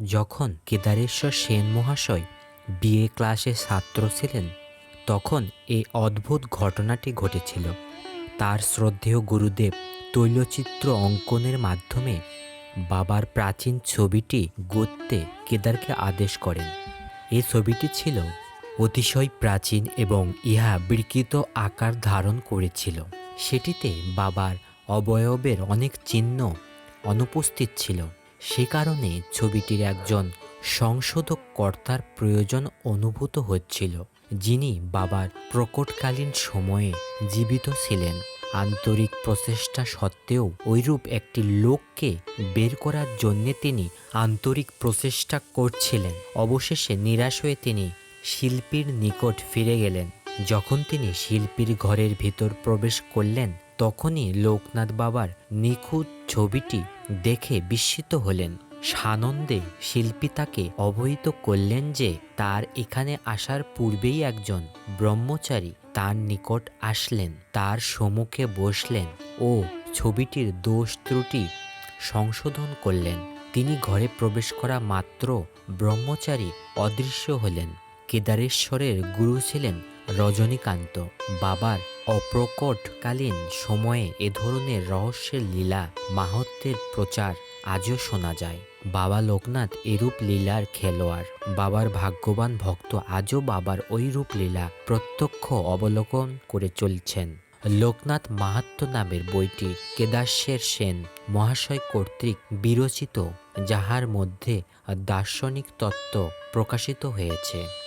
যখন কেদারেশ্বর সেন মহাশয় বিএ ক্লাসে ছাত্র ছিলেন তখন এই অদ্ভুত ঘটনাটি ঘটেছিল। তার শ্রদ্ধেয় গুরুদেব তৈলচিত্র অঙ্কনের মাধ্যমে বাবার প্রাচীন ছবিটি গড়তে কেদারকে আদেশ করেন। এই ছবিটি ছিল অতিশয় প্রাচীন এবং ইহা বিকৃত আকার ধারণ করেছিল। সেটিতে বাবার অবয়বের অনেক চিহ্ন অনুপস্থিত ছিল। সে কারণে ছবিটির একজন সংশোধক কর্তার প্রয়োজন অনুভূত হচ্ছিল, যিনি বাবার প্রকটকালীন সময়ে জীবিত ছিলেন। আন্তরিক প্রচেষ্টা সত্ত্বেও ঐরূপ একটি লোককে বের করার জন্যে তিনি আন্তরিক প্রচেষ্টা করছিলেন। অবশেষে নিরাশ হয়ে তিনি শিল্পীর নিকট ফিরে গেলেন। যখন তিনি শিল্পীর ঘরের ভিতর প্রবেশ করলেন তখনই লোকনাথ বাবার নিখুঁত ছবিটি দেখে বিস্মিত হলেন। সানন্দে শিল্পী তাকে অবহিত করলেন যে তার এখানে আসার পূর্বেই একজন ব্রহ্মচারী তার নিকট আসলেন, তার সম্মুখে বসলেন ও ছবিটির দোষ ত্রুটি সংশোধন করলেন। তিনি ঘরে প্রবেশ করা মাত্র ব্রহ্মচারী অদৃশ্য হলেন। কেদারেশ্বরের গুরু ছিলেন রজনীকান্ত। বাবার অপ্রকটকালীন সময়ে এ ধরনের রহস্যের লীলা মাহাত্ম্যের প্রচার আজও শোনা যায়। বাবা লোকনাথ এরূপ লীলার খেলোয়াড়। বাবার ভাগ্যবান ভক্ত আজও বাবার ওই রূপ লীলা প্রত্যক্ষ অবলোকন করে চলছেন। লোকনাথ মাহাত্ম্য নামের বইটি কেদারেশ্বর সেন মহাশয় কর্তৃক বিরচিত, যাহার মধ্যে দার্শনিক তত্ত্ব প্রকাশিত হয়েছে।